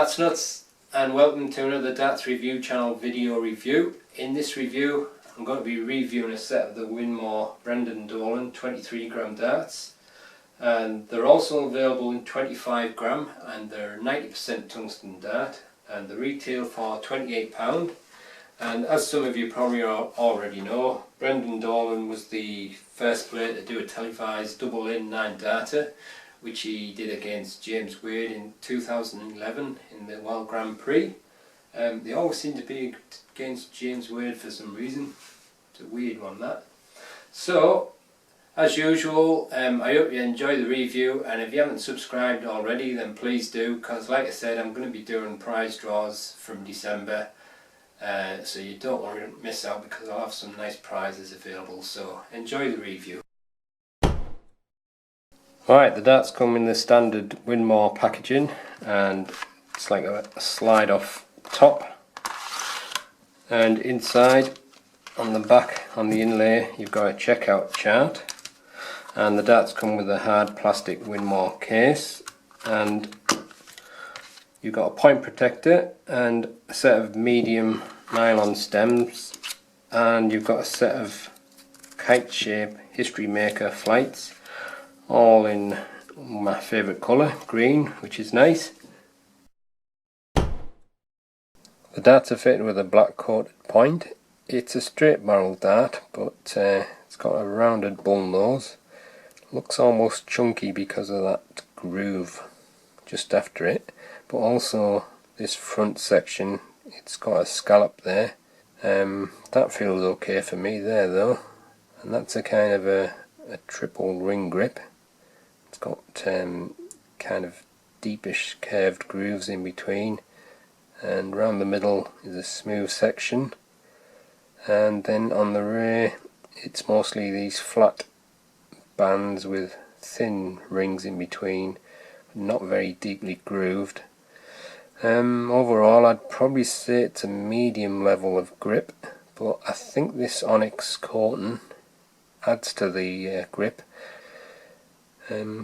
Darts Nutz, and welcome to another Darts Review Channel video review. In this review I'm going to be reviewing a set of the Winmau Brendan Dolan 23g darts, and they're also available in 25g and they're 90% tungsten dart, and they retail for £28. And as some of you probably already know, Brendan Dolan was the first player to do a televised double in 9 darter, which he did against James Wade in 2011 in the World Grand Prix. They always seem to be against James Wade for some reason. It's a weird one, that. So, as usual, I hope you enjoy the review, and if you haven't subscribed already then please do, because like I said, I'm going to be doing prize draws from December, so you don't want to miss out, because I'll have some nice prizes available. So enjoy the review. Alright, the darts come in the standard Winmau packaging, and it's like a slide off top, and inside on the back on the inlay you've got a checkout chart, and the darts come with a hard plastic Winmau case, and you've got a point protector and a set of medium nylon stems, and you've got a set of kite shape history maker flights, all in my favourite colour, green, which is nice. The darts are fitted with a black coated point. It's a straight barrel dart, but it's got a rounded bull nose. Looks almost chunky because of that groove just after it, but also this front section, it's got a scallop there. That feels okay for me there though, and that's a kind of a triple ring grip. It's got kind of deepish curved grooves in between, and round the middle is a smooth section, and then on the rear it's mostly these flat bands with thin rings in between, not very deeply grooved. Overall I'd probably say it's a medium level of grip, but I think this onyx coating adds to the grip.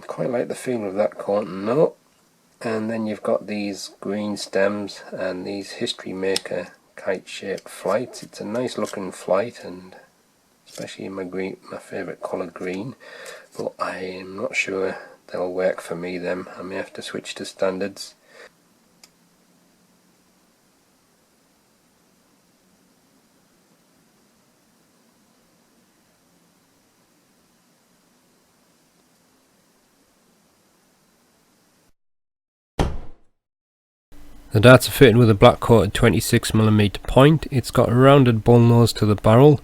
Quite like the feel of that coating though. And then you've got these green stems and these history maker kite shaped flights. It's a nice looking flight, and especially in my favourite colour green, but I am not sure they'll work for me them. I may have to switch to standards. The darts are fitted with a black coated 26mm point. It's got a rounded bull nose to the barrel.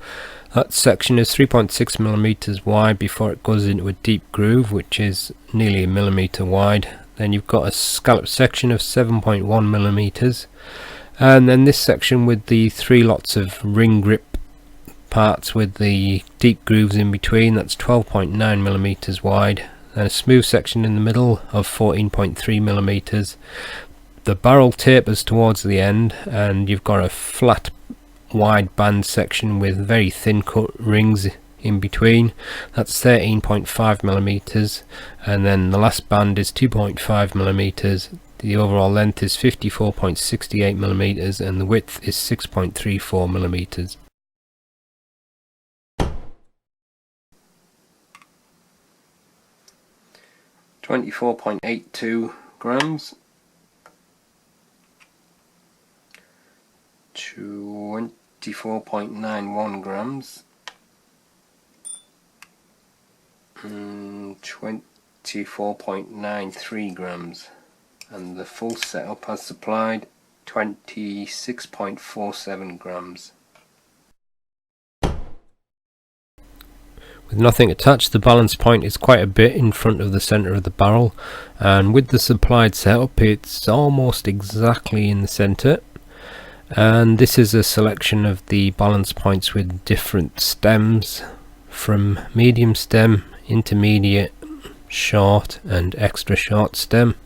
That section is 3.6mm wide before it goes into a deep groove, which is nearly a millimetre wide. Then you've got a scallop section of 7.1mm, and then this section with the 3 lots of ring grip parts with the deep grooves in between, that's 12.9mm wide, and a smooth section in the middle of 14.3mm. The barrel tapers towards the end, and you've got a flat wide band section with very thin cut rings in between. That's 13.5mm, and then the last band is 2.5mm. The overall length is 54.68mm, and the width is 6.34mm. .82 grams. 24.91 grams, 24.93 grams, and the full setup as supplied 26.47 grams. With nothing attached, the balance point is quite a bit in front of the centre of the barrel, and with the supplied setup it's almost exactly in the centre. And this is a selection of the balance points with different stems, from medium stem, intermediate, short and extra short stem.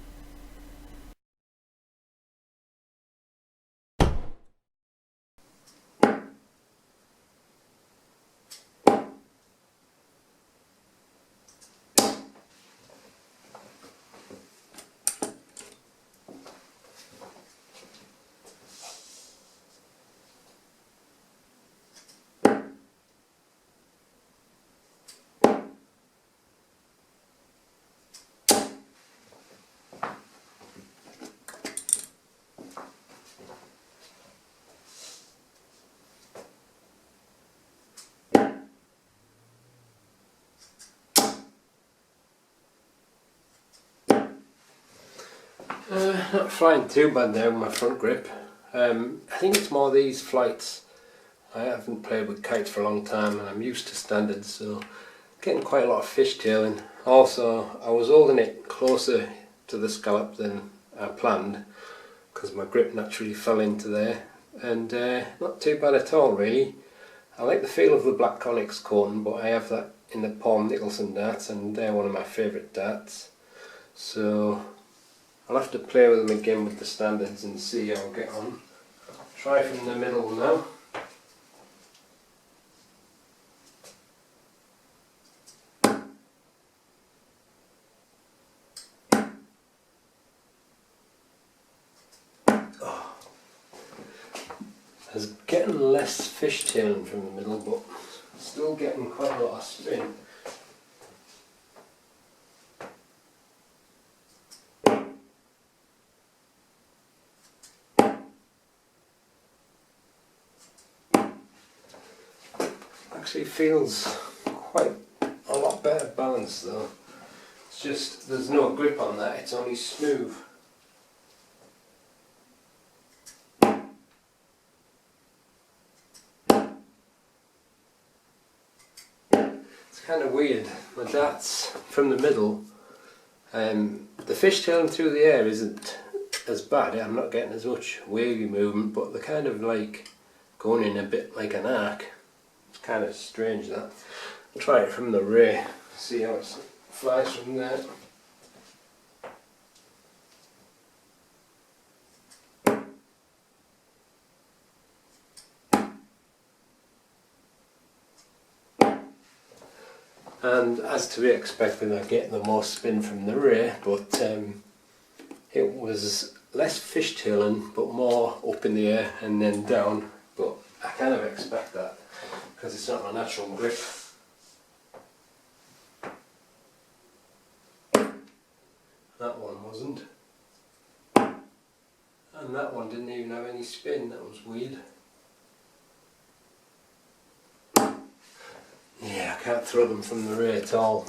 Not flying too bad there with my front grip. I think it's more these flights. I haven't played with kites for a long time and I'm used to standards, so getting quite a lot of fishtailing. Also, I was holding it closer to the scallop than I planned because my grip naturally fell into there, and not too bad at all really. I like the feel of the black onyx coating, but I have that in the Paul Nicholson darts and they're one of my favourite darts. So I'll have to play with them again with the standards and see how I get on. Try from the middle now. I was getting less fishtailing from the middle, but still getting quite a lot of spin. Actually feels quite a lot better balanced though. It's just there's no grip on that, it's only smooth. Kind of weird. My darts from the middle, the fishtailing through the air isn't as bad. I'm not getting as much wavy movement, but they're kind of like going in a bit like an arc. It's kind of strange that. I'll try it from the rear, see how it flies from there. And as to be expected, I get the most spin from the rear, but it was less fishtailing but more up in the air and then down, but I kind of expect that because it's not my natural grip. That one wasn't, and that one didn't even have any spin. That was weird. Yeah, I can't throw them from the rear at all.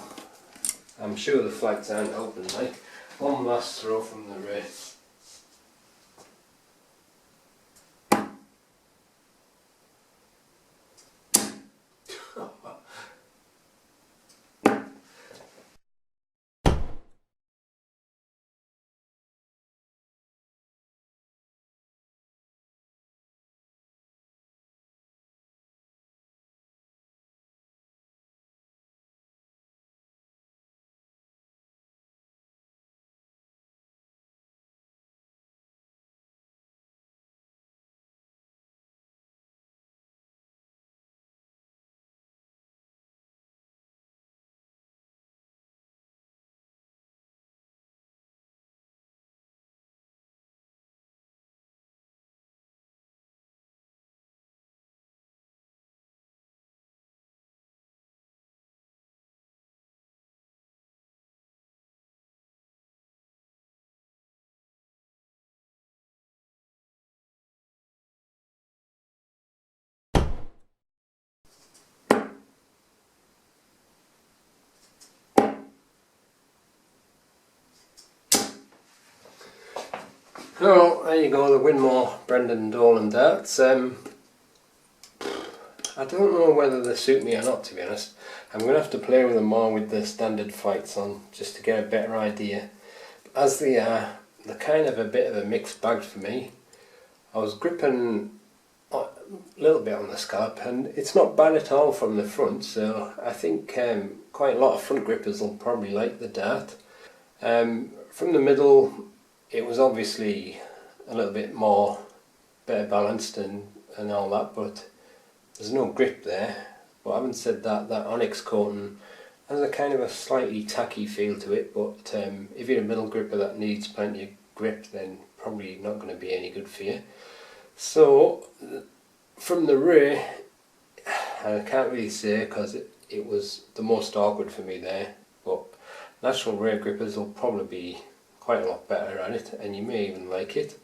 I'm sure the flights aren't open, like one last throw from the rear. Well, there you go, the Winmau Brendan Dolan darts. I don't know whether they suit me or not, to be honest. I'm going to have to play with them more with the standard fights on, just to get a better idea. As they are, they're kind of a bit of a mixed bag for me. I was gripping a little bit on the scallop and it's not bad at all from the front, so I think quite a lot of front grippers will probably like the dart. From the middle, it was obviously a little bit more better balanced and all that, but there's no grip there. But having said that, that onyx coating has a kind of a slightly tacky feel to it, but if you're a middle gripper that needs plenty of grip, then probably not going to be any good for you. So from the rear, I can't really say because it was the most awkward for me there, but natural rear grippers will probably be quite a lot better at it, and you may even like it.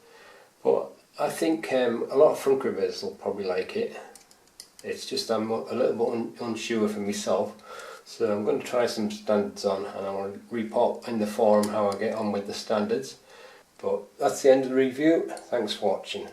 But I think a lot of front grippers will probably like it. It's just I'm a little bit unsure for myself, so I'm going to try some standards on and I will report in the forum how I get on with the standards. But that's the end of the review. Thanks for watching.